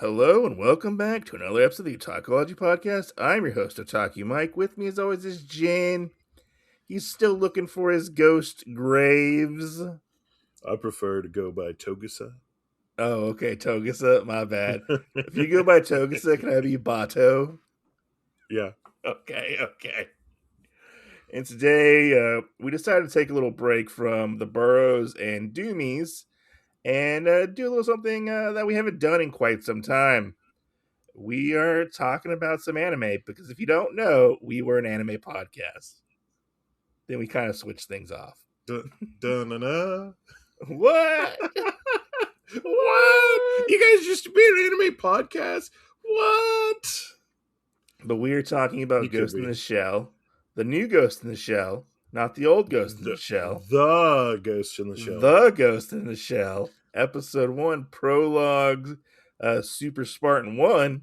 Hello and welcome back to another episode of the Otakuology podcast. I'm your host, Otaku Mike. With me, as always, is Jane. He's still looking for his ghost Graves. I prefer to go by Togusa. Oh, okay, Togasa. My bad. If you go by Togasa, can I be Bato? Yeah. Okay. And today, we decided to take a little break from the Burrows and Doomies and do a little something that we haven't done in quite some time. We are talking about some anime because if you don't know, we were an anime podcast. Then we kind of switched things off. Dun-dun-dun-dun. What? What? You guys used to be an anime podcast? What? But we are talking about You could Ghost in be. the Shell, the new Ghost in the Shell, not the old Ghost in the Shell. The Ghost in the Shell. The Ghost in the Shell, Episode 1, Prologue Super Spartan 1.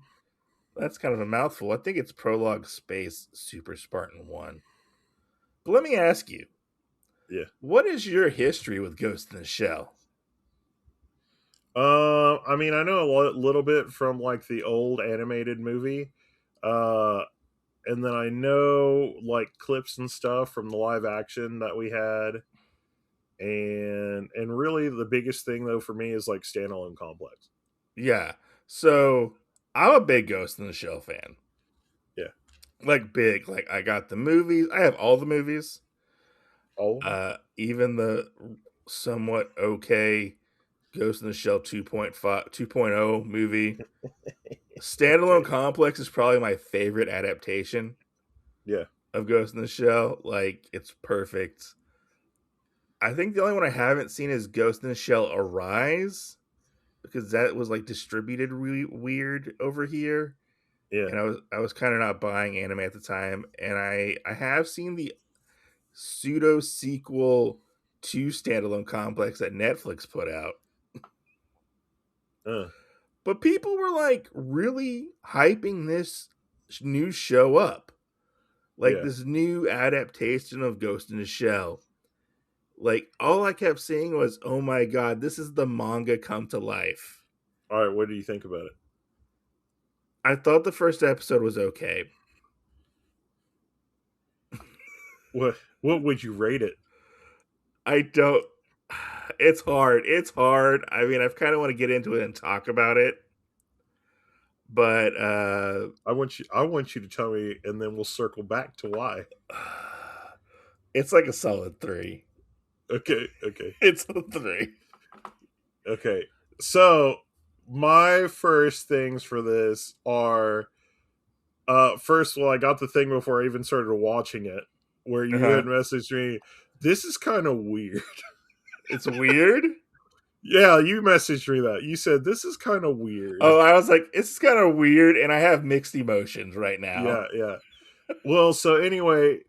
That's kind of a mouthful. I think it's Prologue Space Super Spartan 1. But let me ask you. Yeah. What is your history with Ghost in the Shell? I mean, I know a little bit from like the old animated movie. And then I know like clips and stuff from the live action that we had. And really the biggest thing though for me is like standalone complex. Yeah. So I'm a big Ghost in the Shell fan. Yeah. Like big. Like I got the movies. I have all the movies. All Even the somewhat okay Ghost in the Shell 2.0 movie. Standalone Complex is probably my favorite adaptation. Yeah. Of Ghost in the Shell. Like it's perfect. I think the only one I haven't seen is Ghost in the Shell Arise, because that was like distributed really weird over here. Yeah. And I was kind of not buying anime at the time. And I have seen the pseudo sequel to Standalone Complex that Netflix put out. But people were like really hyping this new show up. Like this new adaptation of Ghost in the Shell. Like all I kept seeing was, oh my god, this is the manga come to life. All right, what do you think about it? I thought the first episode was okay. What would you rate it? I don't. It's hard. I mean, I kind of want to get into it and talk about it, but I want you to tell me, and then we'll circle back to why. It's like a solid 3. Okay. It's a 3. Okay. So my first things for this are, first of all, I got the thing before I even started watching it, where you had messaged me. This is kind of weird. It's weird? Yeah, you messaged me that. You said, this is kind of weird. Oh, I was like, it's kind of weird, and I have mixed emotions right now. Yeah. Well, so anyway,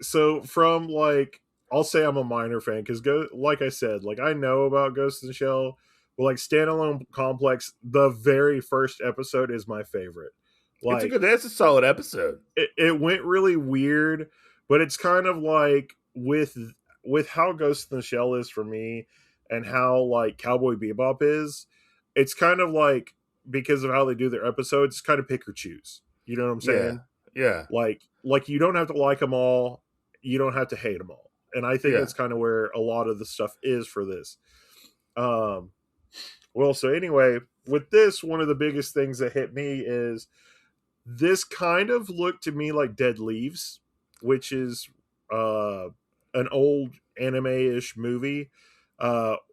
from like, I'll say I'm a minor fan, because like I said, like I know about Ghost in the Shell, but like Standalone Complex, the very first episode is my favorite. Like, That's a solid episode. It went really weird, but it's kind of like with how Ghost in the Shell is for me, and how like Cowboy Bebop is, it's kind of like, because of how they do their episodes, it's kind of pick or choose. You know what I'm saying? Yeah. Like you don't have to like them all, you don't have to hate them all, and I think that's kind of where a lot of the stuff is for this. Well, so anyway, with this, one of the biggest things that hit me is this kind of looked to me like Dead Leaves, which is an old anime-ish movie,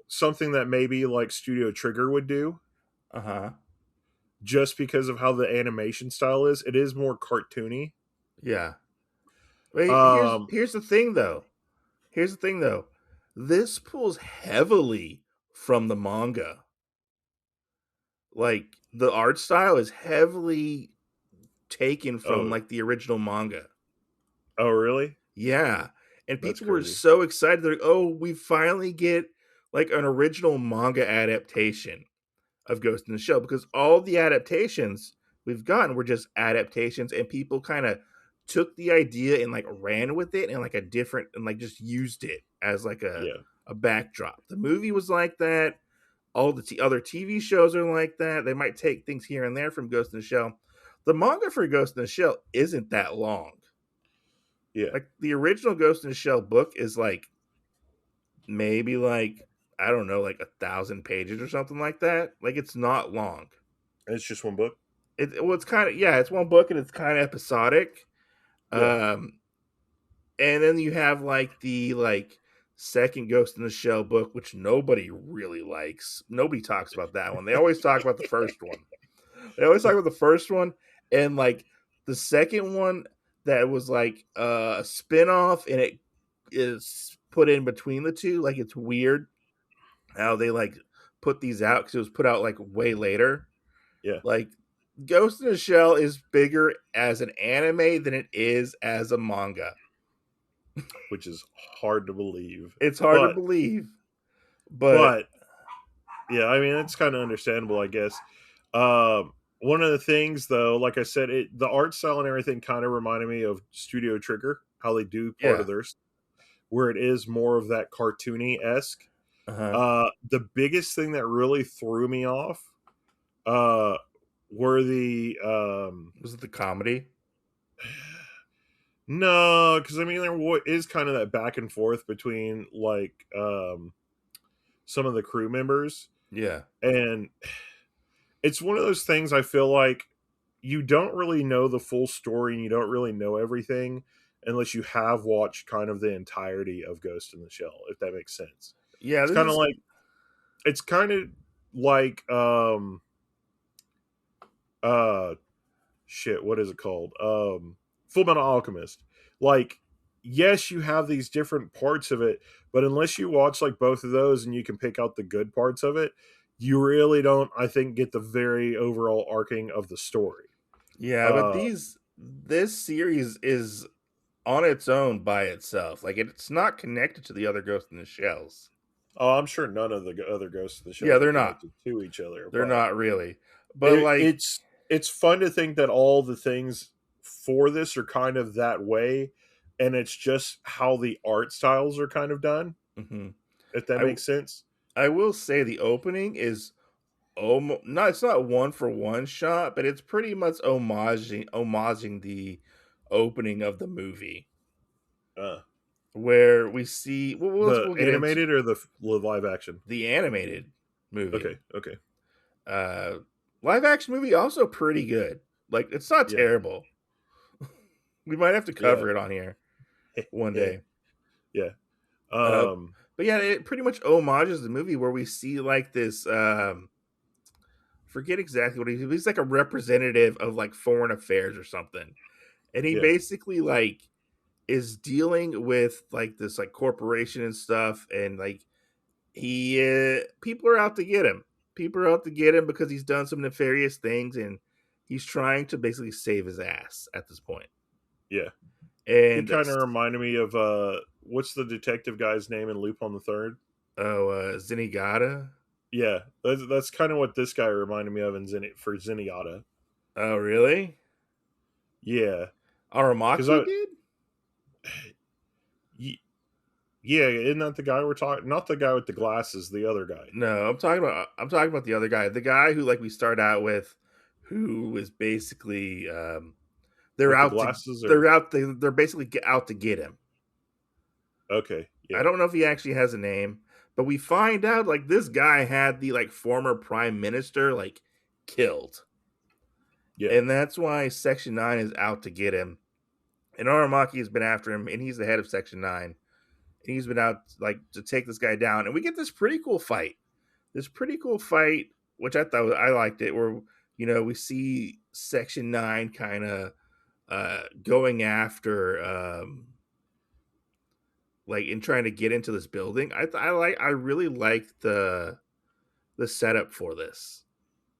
something that maybe like Studio Trigger would do. Just because of how the animation style is. It is more cartoony. Yeah. Wait, here's the thing though. This pulls heavily from the manga. Like the art style is heavily taken from like the original manga. Oh, really? Yeah. And people were so excited. They're like, oh, we finally get like an original manga adaptation of Ghost in the Shell, because all the adaptations we've gotten were just adaptations, and people kind of took the idea and like ran with it and like a different, and like just used it as like a backdrop. The movie was like that. all the other TV shows are like that. They might take things here and there from Ghost in the Shell. The manga for Ghost in the Shell isn't that long. Yeah. Like the original Ghost in the Shell book is like maybe like I don't know, like 1,000 pages or something like that. Like it's not long. And it's just one book. It's kind of it's one book and it's kind of episodic. Yeah. Um, and then you have like the second Ghost in the Shell book, which nobody really likes. Nobody talks about that one. They always talk about the first one. They always talk about the first one and like the second one that was like a spin-off and it is put in between the two. Like it's weird how they like put these out because it was put out like way later. Yeah. Like Ghost in the Shell is bigger as an anime than it is as a manga. Which is hard to believe. It's hard to believe. But yeah, I mean it's kind of understandable, I guess. One of the things though, like I said, the art style and everything kind of reminded me of Studio Trigger, how they do part of theirs, where it is more of that cartoony-esque. The biggest thing that really threw me off were the was it the comedy? No, because I mean there is kind of that back and forth between like some of the crew members. Yeah. And it's one of those things I feel like you don't really know the full story and you don't really know everything unless you have watched kind of the entirety of Ghost in the Shell, if that makes sense. Yeah, it's kind of like shit, what is it called? Full Metal Alchemist. Like, yes, you have these different parts of it, but unless you watch like both of those and you can pick out the good parts of it, you really don't, I think, get the very overall arcing of the story. Yeah, but this series is on its own by itself. Like it's not connected to the other Ghost in the Shells. Oh, I'm sure none of the other Ghosts in the Shell they're not to each other. They're not really. But it's fun to think that all the things for this are kind of that way, and it's just how the art styles are kind of done. Mm-hmm. If that makes sense. I will say the opening is it's not one for one shot, but it's pretty much homaging the opening of the movie. Where we see we'll get animated or the live action? The animated movie. Okay. Live action movie also pretty good. Like it's not terrible. We might have to cover it on here one day. Yeah. But yeah, it pretty much homages the movie where we see like this forget exactly what he's like a representative of like foreign affairs or something. And he basically like is dealing with like this like corporation and stuff, and like he people are out to get him. People are out to get him because he's done some nefarious things, and he's trying to basically save his ass at this point. Yeah, and he kind of reminded me of what's the detective guy's name in Lupin the Third? Oh, Zenigata. Yeah, that's kind of what this guy reminded me of for Zenigata. Oh, really? Yeah, Aramaki did. Yeah, isn't that the guy we're talking? Not the guy with the glasses, the other guy. No, I'm talking about the other guy. The guy who like we start out with, who is basically they're basically out to get him. Okay. Yeah. I don't know if he actually has a name, but we find out like this guy had the like former prime minister like killed. Yeah. And that's why Section 9 is out to get him. And Aramaki has been after him, and he's the head of Section 9. And he's been out like to take this guy down. And we get this pretty cool fight. Which I thought I liked it, where we see Section 9 kind of going after like in trying to get into this building. I really like the setup for this.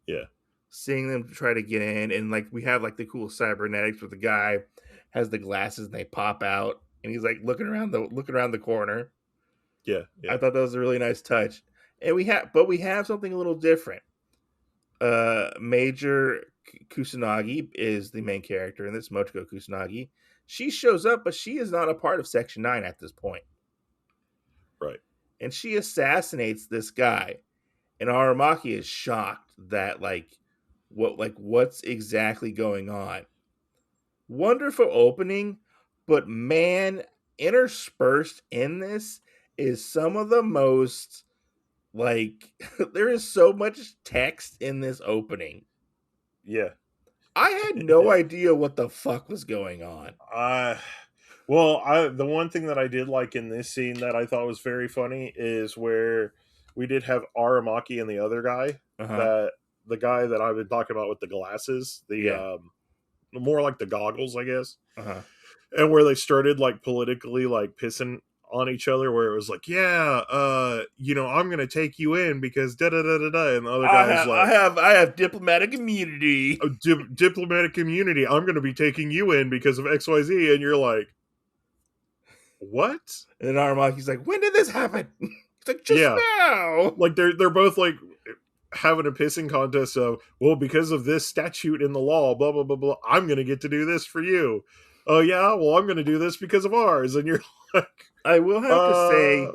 Yeah. Seeing them try to get in, and like we have like the cool cybernetics where the guy has the glasses and they pop out and he's like looking around the corner. Yeah. I thought that was a really nice touch. And we have something a little different. Major Kusanagi is the main character in this, Motoko Kusanagi. She shows up, but she is not a part of Section 9 at this point. Right. And she assassinates this guy. and Aramaki is shocked that what's exactly going on. Wonderful opening, but man, interspersed in this is some of the most like there is so much text in this opening. Yeah. I had no idea what the fuck was going on. Uh well, the one thing that I did like in this scene that I thought was very funny is where we did have Aramaki and the other guy, Uh-huh. that the guy that I've been talking about with the glasses, the Yeah. more like the goggles, I guess. Uh-huh. And where they started like politically like pissing on each other, where it was like, yeah, I'm gonna take you in because da da da da da, and the other I guy's have like, I have I have diplomatic immunity. oh, diplomatic community, I'm gonna be taking you in because of XYZ, and you're like, what? And Aramaki's like, when did this happen? It's like just Yeah, now. like they're both like having a pissing contest of, well, because of this statute in the law, blah blah blah blah, I'm gonna get to do this for you. Oh yeah, well, I'm gonna do this because of ours, and you're like, I will have to uh say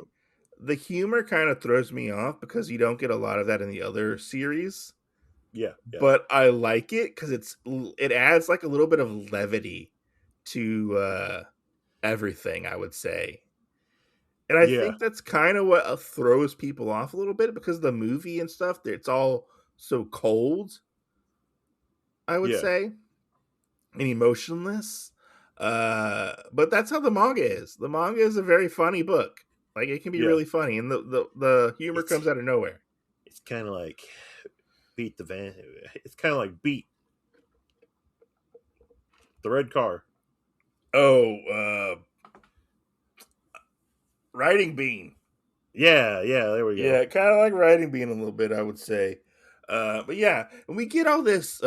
the humor kind of throws me off because you don't get a lot of that in the other series. yeah, yeah, But I like it because it adds like a little bit of levity to everything, I would say. And I yeah, think that's kind of what throws people off a little bit because the movie and stuff, it's all so cold, I would yeah, say, and emotionless. But that's how the manga is. The manga is a very funny book. Like it can be yeah. really funny, and the humor It's comes out of nowhere. it's kind of like beat the van. It's kind of like beat the red car. Oh, Riding Bean. Yeah, yeah. There we go. Yeah, kind of like Riding Bean a little bit, I would say. But yeah, and we get all this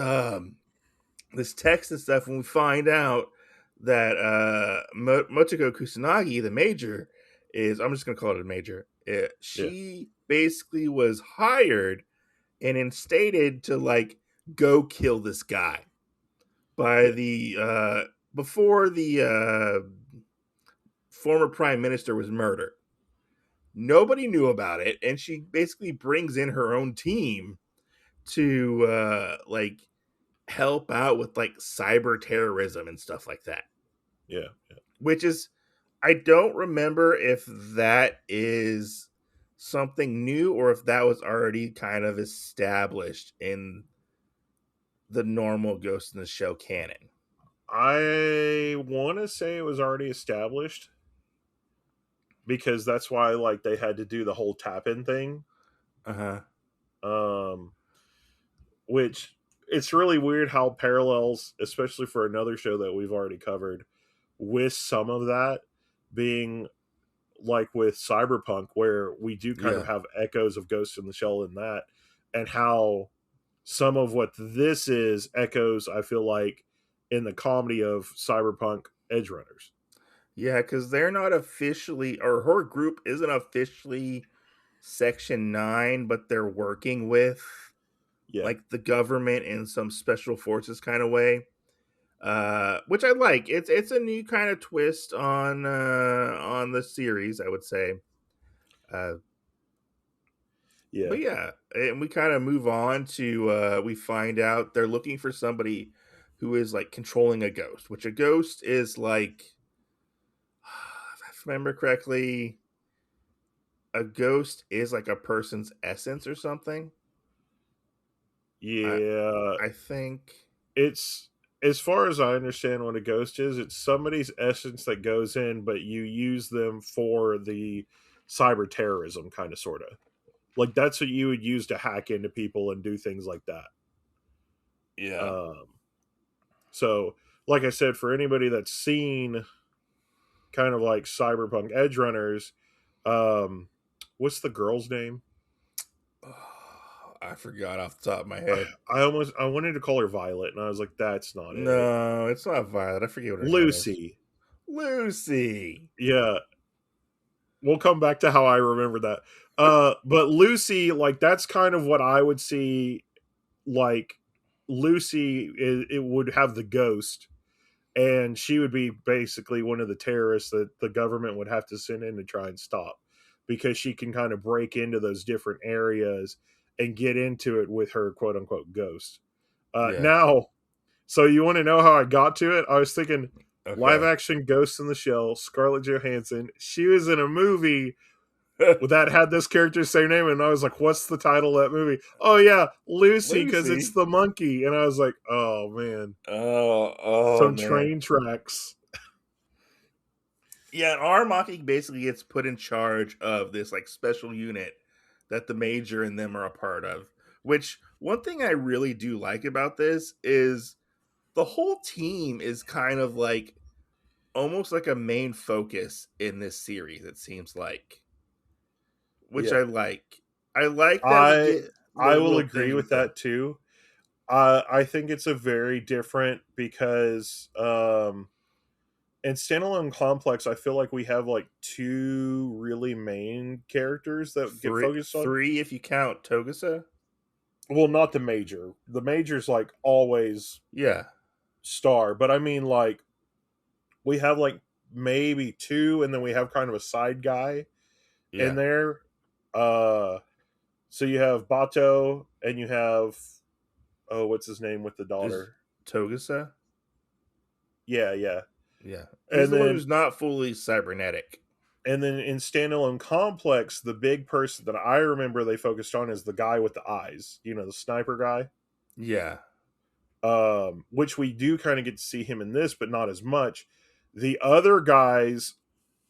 this text and stuff, and we find out that Motoko Kusanagi, the major, is I'm just gonna call it a major. Yeah, She basically was hired and instated to like go kill this guy by yeah, the before the former prime minister was murdered. Nobody knew about it, and she basically brings in her own team to like help out with like cyber terrorism and stuff like that. yeah, Which is, I don't remember if that is something new or if that was already kind of established in the normal Ghost in the Shell canon. I want to say it was already established because that's why like they had to do the whole tap in thing. Uh huh. Um, which it's really weird how parallels, especially for another show that we've already covered, with some of that being like with Cyberpunk, where we do kind of Yeah. have echoes of Ghost in the Shell in that, and how some of what this is echoes, I feel like, in the comedy of Cyberpunk Edge Runners. Yeah, because they're not officially, or her group isn't officially Section 9, but they're working with Yeah, like the government in some special forces kind of way. Which I like. It's a new kind of twist on the series, I would say. Uh, yeah, but yeah, and we kind of move on to we find out they're looking for somebody who is like controlling a ghost, which a ghost is like, if I remember correctly, a ghost is like a person's essence or something. I yeah. I think. It's, as far as I understand what a ghost is, it's somebody's essence that goes in, but you use them for the cyber terrorism kind of sort of. Like that's what you would use to hack into people and do things like that. Yeah. Um, so, like I said, for anybody that's seen kind of like Cyberpunk Edge Runners, um, what's the girl's name? I forgot off the top of my head. I wanted to call her Violet, and I was like, that's not it. No, it's not Violet. I forget what her name is. Lucy. Lucy. Yeah, we'll come back to how I remember that. But Lucy, like that's kind of what I would see. Like Lucy, it would have the ghost, and she would be basically one of the terrorists that the government would have to send in to try and stop, because she can kind of break into those different areas and get into it with her quote unquote ghost. Yeah. Now, so you want to know how I got to it? I was thinking live Okay. action Ghost in the Shell, Scarlett Johansson. She was in a movie that had this character's same name, and I was like, "What's the title of that movie?" Oh yeah, Lucy, because it's Lucy. the monkey. And I was like, "Oh man, Oh some man. train tracks." Yeah, and Aramaki basically gets put in charge of this like special unit that the major and them are a part of. Which one thing I really do like about this is the whole team is kind of like almost like a main focus in this series, it seems like. Which Yeah, I like. I like that we I get I little will little agree things with with them. that too. I think it's a very different because in standalone complex, I feel like we have like two really main characters that get focused on. Three if you count Togusa. Well, not the major. The major's like always Yeah. star, but I mean like we have like maybe two, and then we have kind of a side guy in Yeah. there. Uh, so you have Bato, and you have what's his name with the Is daughter? Togusa? Yeah, yeah. Yeah. He's And the one then who's not fully cybernetic. in standalone complex, the big person that I remember they focused on is the guy with the eyes. You know, the sniper guy. Yeah. Which we do kind of get to see him in this, but not as much. The other guys,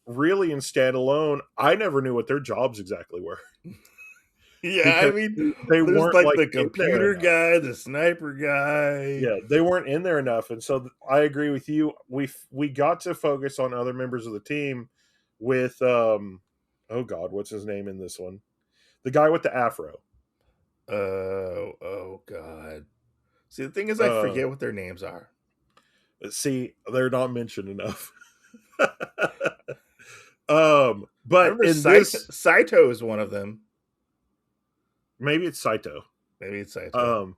really in standalone, I never knew what their jobs exactly were Yeah, I because mean, they there's weren't like like the in there computer enough. guy, the sniper guy. Yeah, they weren't in there enough, and so I agree with you. We got to focus on other members of the team with oh god, what's his name in this one? The guy with the afro. Oh god. See, the thing is, I Uh, forget what their names are. see, they're not mentioned enough. I But remember in this, Saito is one of them. maybe it's Saito. Maybe it's Saito. Um,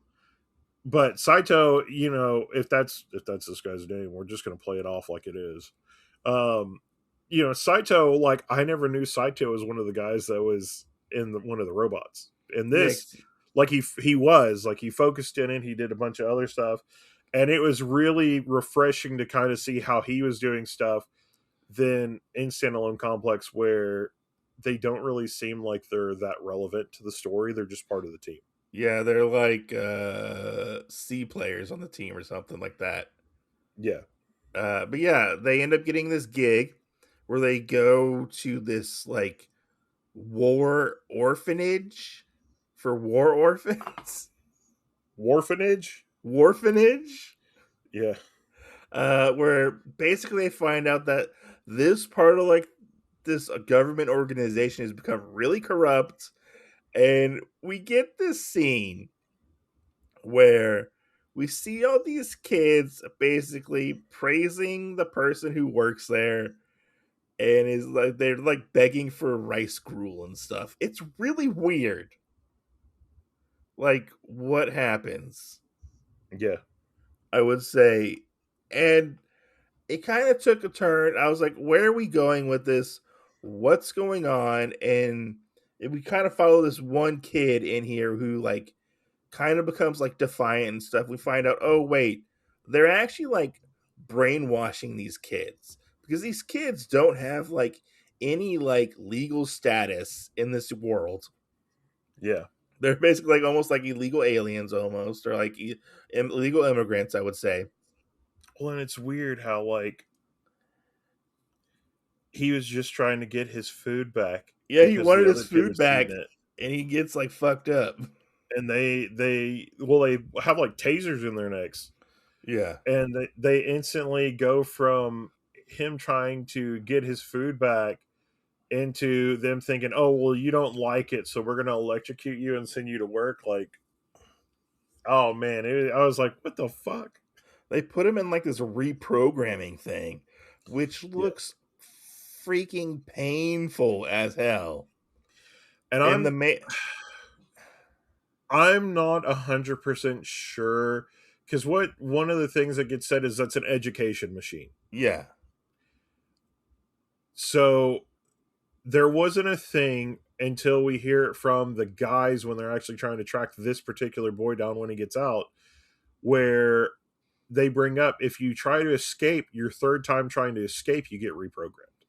but Saito, you know, if that's this guy's name, we're just gonna play it off like it is. Um, you know, Saito, like I never knew Saito was one of the guys that was in one of the robots. In Yeah, this, like he was like he focused in it. He did a bunch of other stuff, and it was really refreshing to kind of see how he was doing stuff. Then in standalone complex, where they don't really seem like they're that relevant to the story. They're just part of the team. yeah, they're like C players on the team or something like that. Yeah. But yeah, they end up getting this gig where they go to this like war orphanage for war orphans. Warfanage? Warphanage, Yeah. where basically they find out that this part of like this government organization has become really corrupt, and we get this scene where we see all these kids basically praising the person who works there and is like they're like begging for rice gruel and stuff. It's really weird. Like what happens? Yeah. I would say, and it kind of took a turn. I was like, where are we going with this? What's going on? And we kind of follow this one kid in here who like kind of becomes like defiant and stuff. We find out, oh wait, they're actually like brainwashing these kids because these kids don't have like any like legal status in this world. Yeah. They're basically like almost like illegal aliens almost, or like illegal immigrants, I would say. Well, and it's weird how like he was just trying to get his food back Yeah, he because wanted the his other kid food was eating back it, and he gets like fucked up. and they have like tasers in their necks, Yeah. and they instantly go from him trying to get his food back into them thinking, oh well, you don't like it, so we're gonna electrocute you and send you to work. Like, oh man, I was like, what the fuck? They put him in like this reprogramming thing, which Yeah. looks freaking painful as hell. And And the I'm not 100% sure because what one of the things that gets said is that's an education machine. yeah, So there wasn't a thing, until we hear it from the guys when they're actually trying to track this particular boy down when he gets out, where they bring up if you try to escape your third time trying to escape, you get reprogrammed.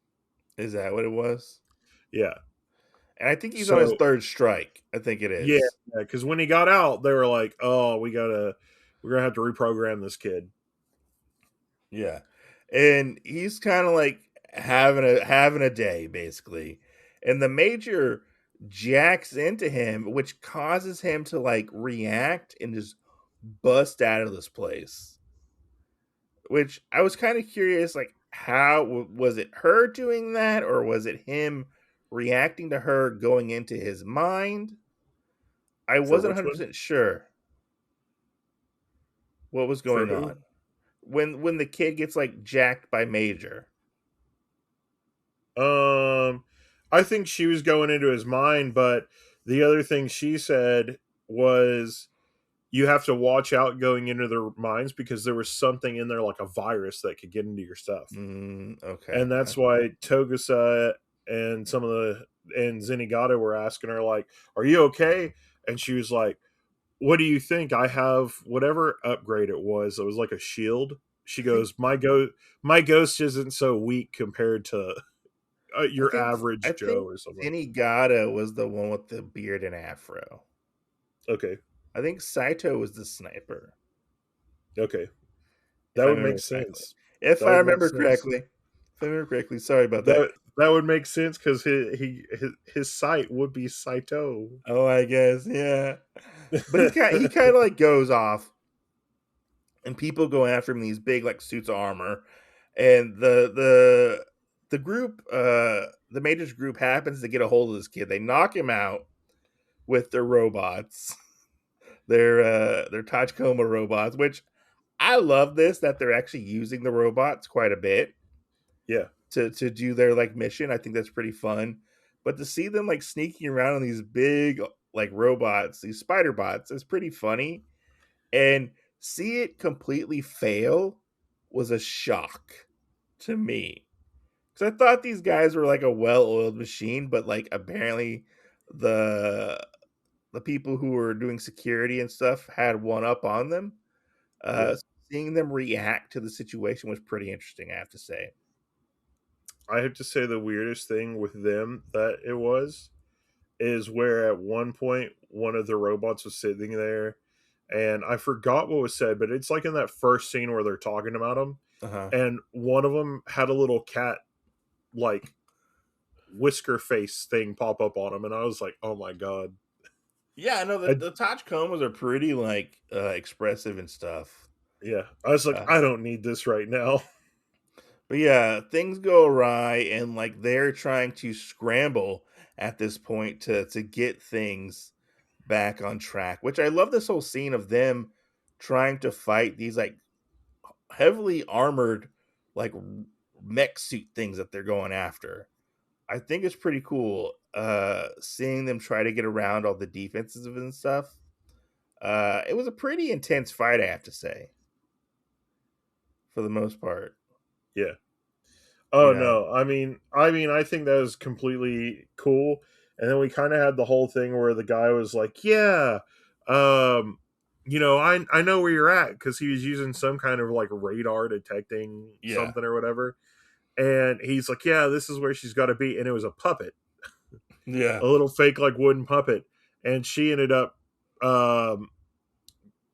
Is that what it was? Yeah. And I think he's on his So third strike. I think it yeah, is. because when he got out, they were like, "Oh, we're gonna have to reprogram this kid." Yeah. And he's kind of like having a day basically. And the major jacks into him, which causes him to like react and just bust out of this place. Which I was kind of curious, like, how was it her doing that, or was it him reacting to her going into his mind? I For wasn't which one? 100% sure what was For going who? on when the kid gets like jacked by Major. Um, I think she was going into his mind, but the other thing she said was you have to watch out going into their minds because there was something in there like a virus that could get into your stuff. Okay. And that's why Togusa and some of the and Zenigata were asking her like, "Are you okay?" And she was like, "What do you think? I have whatever upgrade it was. It was like a shield." She I think goes, my ghost isn't so weak compared to I your think I average Joe think or something." Inigata was the one with the beard and afro. Okay, I think Saito was the sniper, okay, if that I would make remember correctly. sense. If That I would make remember sense. correctly. If I remember correctly. Sorry about that. That would make sense because his site would be Saito. Oh, I guess, yeah. But he kind of like goes off, and people go after him in these big like suits of armor, and the group, the Major's group happens to get a hold of this kid. They knock him out with their robots, their Tachikoma robots, which I love this that they're actually using the robots quite a bit Yeah, to do their like mission. I think that's pretty fun. But to see them like sneaking around on these big like robots, these spider bots, is pretty funny. And see it completely fail was a shock to me. Because I thought these guys were like a well-oiled machine, but like apparently the the people who were doing security and stuff had one up on them. yeah. Seeing them react to the situation was pretty interesting, I have to say. I have to say the weirdest thing with them that it was is where at one point one of the robots was sitting there and I forgot what was said, but it's like in that first scene where they're talking about him Uh huh. and one of them had a little cat like whisker face thing pop up on him and I was like, "Oh my god." Yeah, I know I, the Tachikomas are pretty like expressive and stuff. yeah. I was like, Uh, "I don't need this right now." but yeah, things go awry, and like they're trying to scramble at this point to get things back on track. Which I love this whole scene of them trying to fight these like heavily armored like mech suit things that they're going after. I think it's pretty cool seeing them try to get around all the defenses and stuff. It was a pretty intense fight, I have to say, for the most part. Yeah. You Oh know, no. I think that was completely cool. And then we kind of had the whole thing where the guy was like, "Yeah, um, I know where you're at," because he was using some kind of like radar detecting yeah, something or whatever. And he's like, "Yeah, this is where she's got to be." And it was a puppet, yeah. a little fake like wooden puppet, and she ended up um,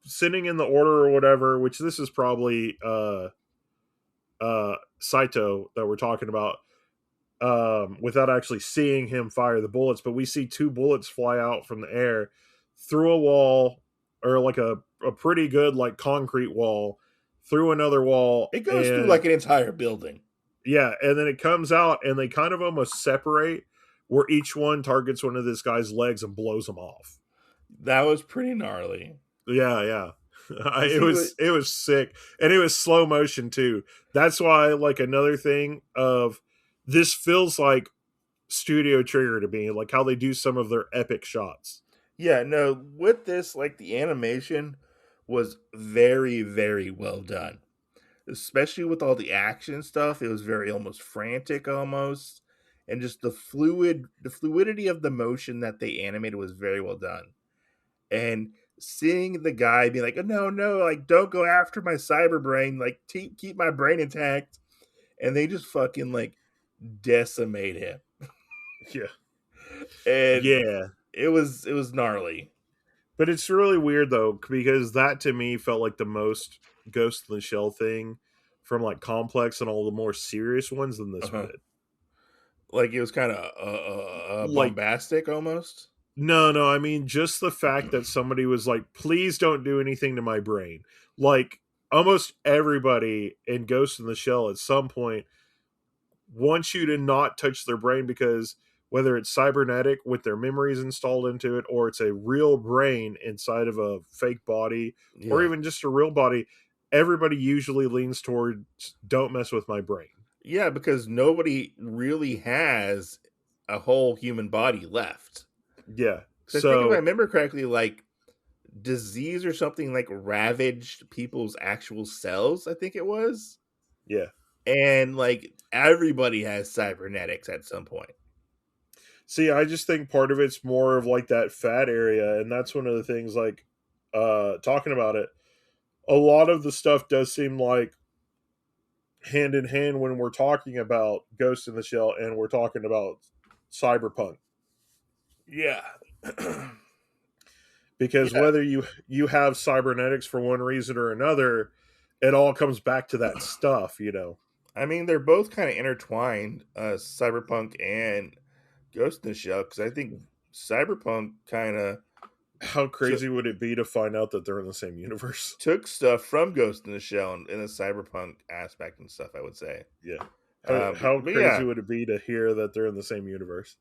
sitting in the order or whatever. Which this is probably Saito that we're talking about without actually seeing him fire the bullets, but we see two bullets fly out from the air through a wall or like a pretty good like concrete wall through another wall It goes through and like an entire building. yeah, and then it comes out and they kind of almost separate where each one targets one of this guy's legs and blows him off. That was pretty gnarly. Yeah, yeah. To see what It was sick and it was slow motion too. That's why like another thing of this feels like Studio Trigger to me, like how they do some of their epic shots. yeah, no, with this, like the animation was very, very well done. Especially with all the action stuff. It was very almost frantic almost. and just the fluidity of the motion that they animated was very well done. And seeing the guy be like, oh, no, like don't go after my cyber brain, like keep my brain intact, and they just fucking like decimate him, Yeah. and Yeah. it was gnarly. But it's really weird though, because that to me felt like the most Ghost in the Shell thing from like Complex and all the more serious ones than this one Uh-huh. did. Like it was kind of Like, bombastic almost. no, I mean just the fact that somebody was like, please don't do anything to my brain. Like almost everybody in Ghost in the Shell at some point wants you to not touch their brain, because whether it's cybernetic with their memories installed into it, or it's a real brain inside of a fake body, or Yeah, even just a real body, everybody usually leans towards don't mess with my brain. yeah, because nobody really has a whole human body left. Yeah. Because I think if I So, remember correctly, like disease or something like ravaged people's actual cells. I think it was, yeah. and like everybody has cybernetics at some point. See, I just think part of it's more of like that fat area, and that's one of the things like talking about it. A lot of the stuff does seem like hand in hand when we're talking about Ghost in the Shell and we're talking about Cyberpunk, Yeah. because Yeah. whether you have cybernetics for one reason or another, it all comes back to that stuff, you know. I mean, they're both kind of intertwined, Cyberpunk and Ghost in the Shell, because I think Cyberpunk kind of How took crazy would it be to find out that they're in the same universe? took stuff from Ghost in the Shell in the Cyberpunk aspect and stuff. I would say, Yeah. but, How but crazy yeah, would it be to hear that they're in the same universe?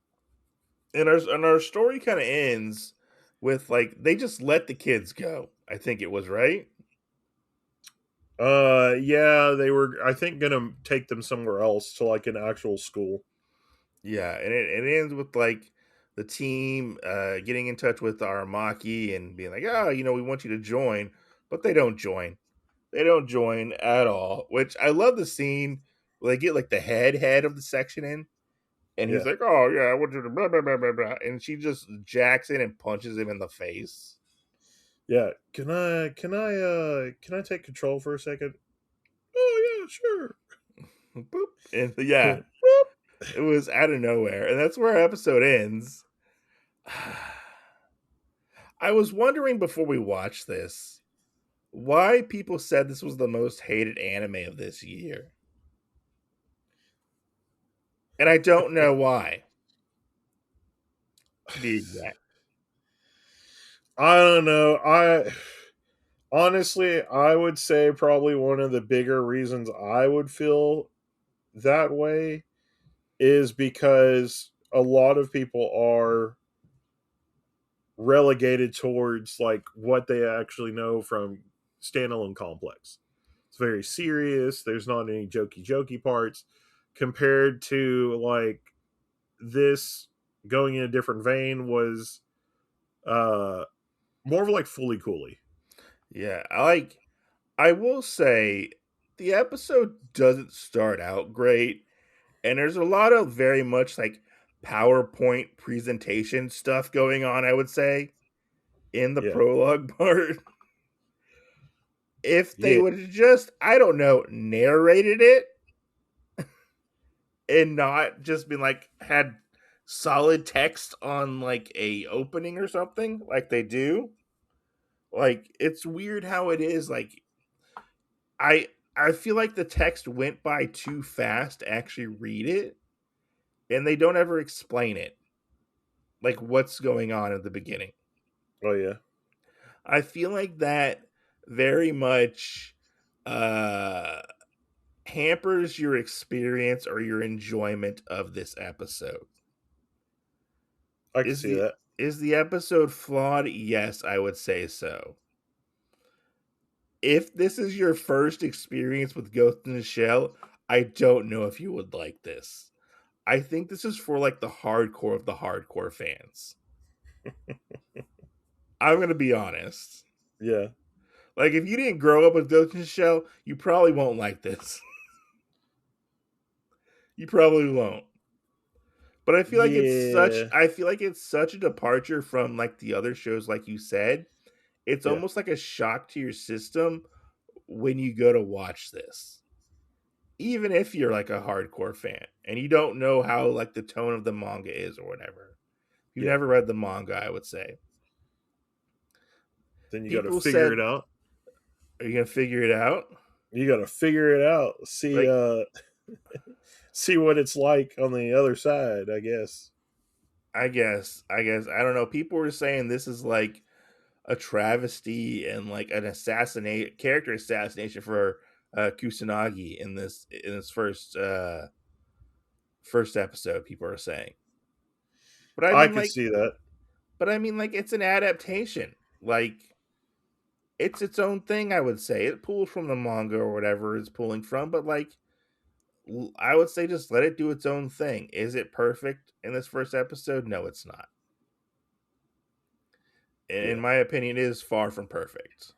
and our story kind of ends with like they just let the kids go. I think it was right. Yeah, they were, I think, gonna take them somewhere else to like an actual school. Yeah, and it ends with like the team getting in touch with Aramaki and being like, "Oh, we want you to join," but they don't join. They don't join at all. Which I love the scene where they get like the head of the section in, and he's Yeah. like, "Oh yeah, I want you to blah blah blah blah blah," and she just jacks in and punches him in the face. Yeah. Can I take control for a second? Oh yeah, sure. Boop, and yeah, it was out of nowhere, and that's where our episode ends. I was wondering before we watched this why people said this was the most hated anime of this year. And I don't know why, to be exact. I don't know. I honestly, I would say probably one of the bigger reasons I would feel that way is because a lot of people are relegated towards like what they actually know from standalone complex. It's very serious. There's not any jokey parts compared to like this going in a different vein was uh more of like fully coolly. Yeah, I will say the episode doesn't start out great, and there's a lot of very much like PowerPoint presentation stuff going on, I would say, in the Yeah. prologue part. If they Yeah. would have just, I don't know, narrated it and not just been like had solid text on like a opening or something like they do. Like it's weird how it is like I feel like the text went by too fast to actually read it, and they don't ever explain it. Like what's going on at the beginning. Oh yeah. I feel like that very much uh hampers your experience or your enjoyment of this episode. I can Is see the that. is the episode flawed? Yes, I would say so. If this is your first experience with Ghost in the Shell, I don't know if you would like this. I think this is for like the hardcore of the hardcore fans. I'm gonna be honest. Yeah. Like if you didn't grow up with Ghost in the Shell, you probably won't like this. You probably won't. But I feel like Yeah, it's such a departure from like the other shows, like you said. It's yeah, almost like a shock to your system when you go to watch this. Even if you're like a hardcore fan and you don't know how like the tone of the manga is or whatever. If you've yeah. never read the manga, I would say. Then you got to People figure it said, out. "Are you gonna figure it out?" You got to figure it out. See, Like, see what it's like on the other side. I guess. I don't know. People were saying this is like a travesty and like an assassinate character assassination for Kusanagi in this first episode. People are saying, but I I mean, could like, see that. it's an adaptation. Like, it's its own thing. I would say it pulls from the manga or whatever it's pulling from, but like, I would say just let it do its own thing. Is it perfect in this first episode? No, it's not. In Yeah, my opinion, it is far from perfect,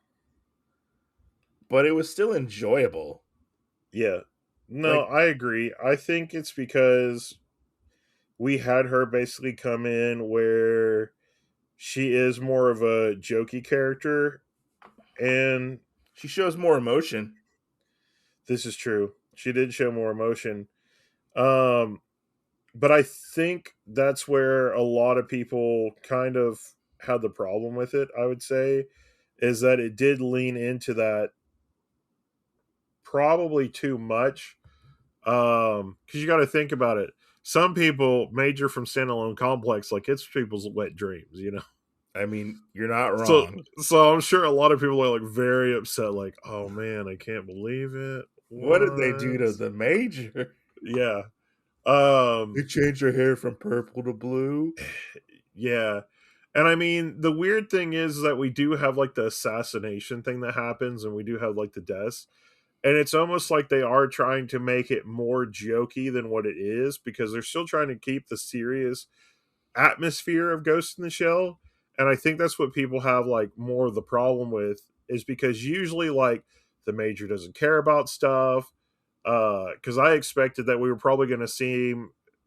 but it was still enjoyable. yeah. No, Like, I agree. I think it's because we had her basically come in where she is more of a jokey character, and she shows more emotion. this is true. She did show more emotion. Um, but I think that's where a lot of people kind of had the problem with it, I would say, is that it did lean into that probably too much. Because you got to think about it. Some people major from standalone complex like it's people's wet dreams. I mean, you're not So wrong. so I'm sure a lot of people are like very upset, like, oh man, I can't believe it. What did they do What? to the major? Yeah. They changed her hair from purple to blue. Yeah. And I mean, the weird thing is that we do have like the assassination thing that happens, and we do have like the deaths. And it's almost like they are trying to make it more jokey than what it is because they're still trying to keep the serious atmosphere of Ghost in the Shell. And I think that's what people have like more of the problem with is because usually like the major doesn't care about stuff. Because I expected that we were probably going to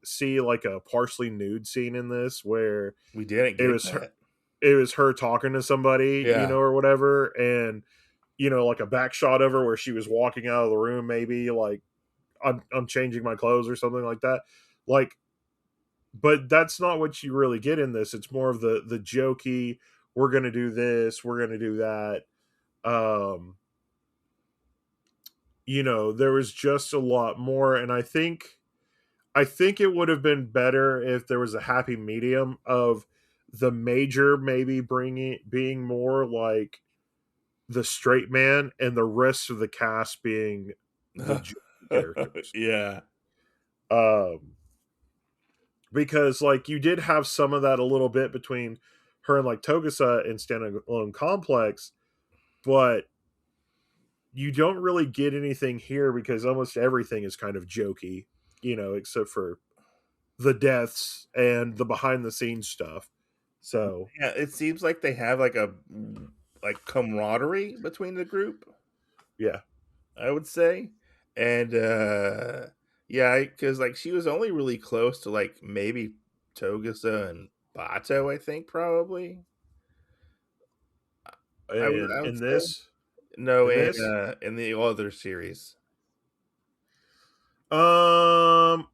see like a partially nude scene in this where We didn't it get was her, that. it was her talking to somebody, Yeah. or whatever, and like a back shot of her where she was walking out of the room, maybe like I'm changing my clothes or something like that. Like, but that's not what you really get in this. It's more of the jokey. We're gonna do this. We're gonna do that. Um, there was just a lot more, and I think it would have been better if there was a happy medium of the major maybe being more like the straight man and the rest of the cast being the jokey characters. Yeah. Um, because like you did have some of that a little bit between her and like Togusa in Standalone Complex, but you don't really get anything here because almost everything is kind of jokey, except for the deaths and the behind the scenes stuff. So Yeah, it seems like they have like a like camaraderie between the group, yeah, I would say. And yeah, cuz like she was only really close to like maybe Togusa and Bato, I think probably. and I would in say. this, No, in this, in the other series. um,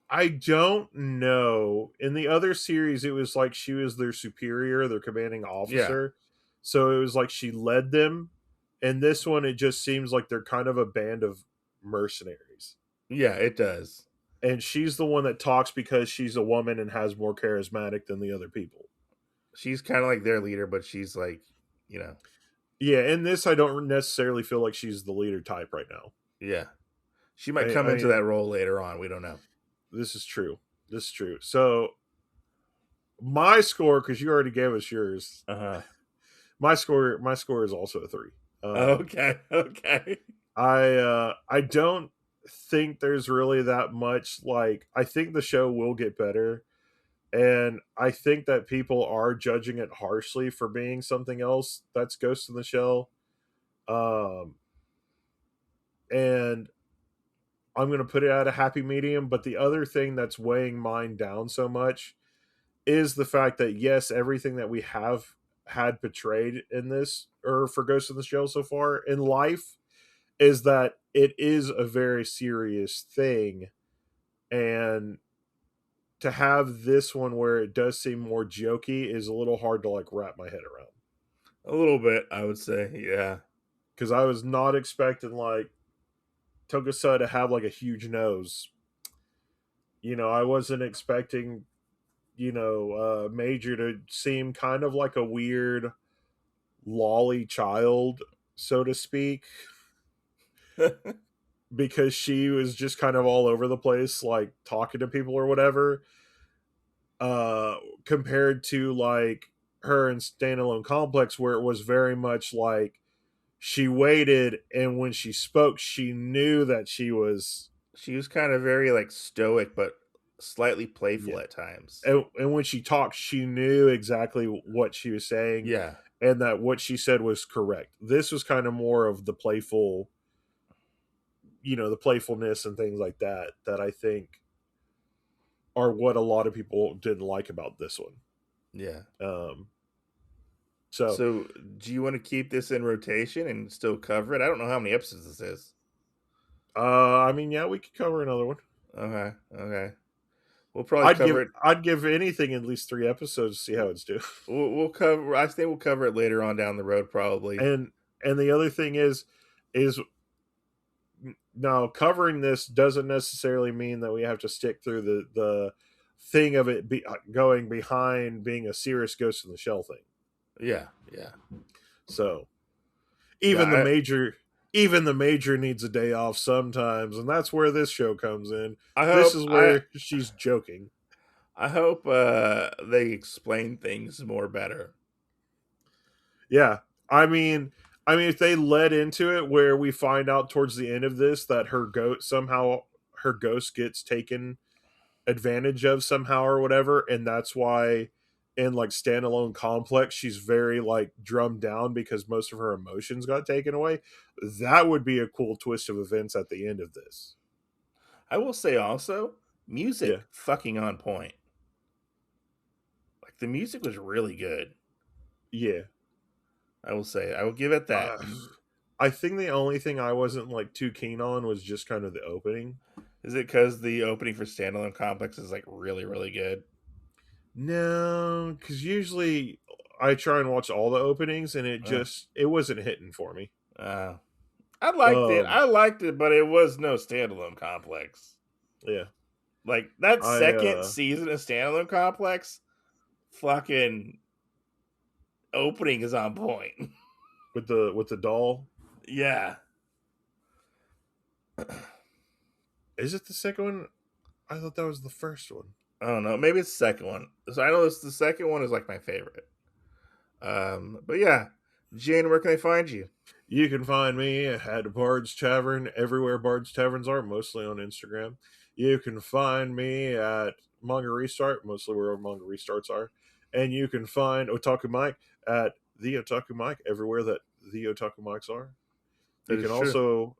I don't know. In the other series, it was like she was their superior, their commanding Yeah. officer. So it was like she led them. In this one, it just seems like they're kind of a band of mercenaries. Yeah, it does. And she's the one that talks because she's a woman and has more charismatic than the other people. She's kind of like their leader, but she's like, you know, Yeah, in this, I don't necessarily feel like she's the leader type right now. yeah. She might I, come I into mean, that role later on. We don't know. this is true. This is true. So my score, because you already gave us yours, Uh-huh. my score is also a 3. Okay. Okay. I don't think there's really that much. Like, I think the show will get better, and I think that people are judging it harshly for being something else that's Ghost in the Shell. Um and I'm going to put it at a happy medium. But the other thing that's weighing mine down so much is the fact that, yes, everything that we have had portrayed in this, or for Ghost in the Shell so far in life, is that it is a very serious thing. And to have this one where it does seem more jokey is a little hard to like wrap my head around. A little bit, I would say. Yeah. Because I was not expecting like Tokusa to have like a huge nose. I wasn't expecting, Major to seem kind of like a weird lolly child, so to speak, because she was just kind of all over the place, like talking to people or whatever. Compared to like her in Standalone Complex, where it was very much like she waited, and when she spoke, she knew that She was kind of very like stoic, but slightly playful yeah. at times. And when she talked, she knew exactly what she was saying, Yeah. and that what she said was correct. This was kind of more of the playful, the playfulness and things like that I think are what a lot of people didn't like about this one. Yeah. So So, do you want to keep this in rotation and still cover it? I don't know how many episodes this is. I mean, yeah, we could cover another one. Okay. Okay. We'll probably cover it. I'd give anything at least 3 episodes to see how it's doing. We'll cover. I think we'll cover it later on down the road, probably. And the other thing is now covering this doesn't necessarily mean that we have to stick through the thing of it going behind being a serious Ghost in the Shell thing. Yeah. Yeah. So even Yeah, the major needs a day off sometimes, and that's where this show comes in. I This is where she's joking. I hope they explain things more better. Yeah. If they led into it where we find out towards the end of this that her ghost gets taken advantage of somehow or whatever, and that's why in like Standalone Complex she's very like drummed down because most of her emotions got taken away, that would be a cool twist of events at the end of this. I will say also, Yeah. music fucking on point. Like the music was really good. Yeah. I will say, I will give it that. I think the only thing I wasn't like too keen on was just kind of the opening. Is it because the opening for Standalone Complex is like really, really good? No, because usually I try and watch all the openings, and it wasn't hitting for me. I liked it. Um, I liked it, but it was no Standalone Complex. yeah, Like that second I season of Standalone Complex, fucking opening is on point. with the doll. Yeah. Is it the second one? I thought that was the first one. I don't know. Maybe it's the second one. So I know the second one is like my favorite. But yeah, Jane, where can I find you? You can find me at Bard's Tavern everywhere Bard's Taverns are, mostly on Instagram. You can find me at Manga Restart, mostly where Manga Restarts are. And you can find Otaku Mike at the Otaku Mike everywhere that the Otaku Mics are. That is true.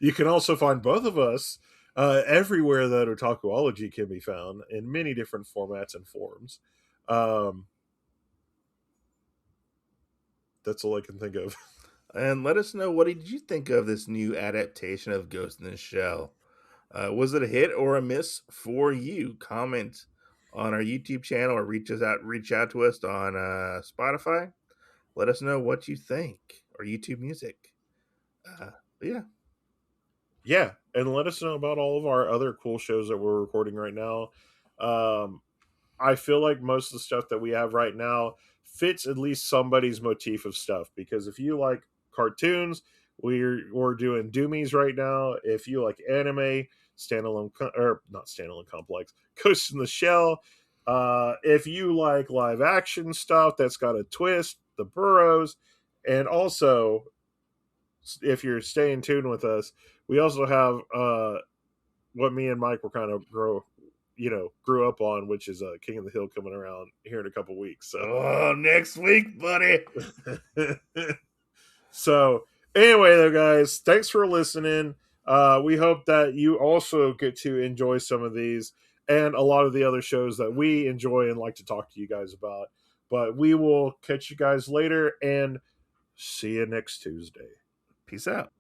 You can also find both of us everywhere that Otakuology can be found in many different formats and forms. That's all I can think of. And let us know, what did you think of this new adaptation of Ghost in the Shell? Was it a hit or a miss for you? Comment on our YouTube channel or reach out to us on Spotify. Let us know what you think, or YouTube Music. Yeah. Yeah, and let us know about all of our other cool shows that we're recording right now. I feel like most of the stuff that we have right now fits at least somebody's motif of stuff, because if you like cartoons, we're doing Doomies right now. If you like anime, or not Standalone Complex, Ghost in the Shell. If you like live action stuff that's got a twist, the Burrows, and also if you're staying tuned with us, we also have what me and Mike were kind of grew up on, which is King of the Hill coming around here in a couple weeks. So next week, buddy. So anyway, though, guys, thanks for listening. We hope that you also get to enjoy some of these and a lot of the other shows that we enjoy and like to talk to you guys about. But we will catch you guys later and see you next Tuesday. Peace out.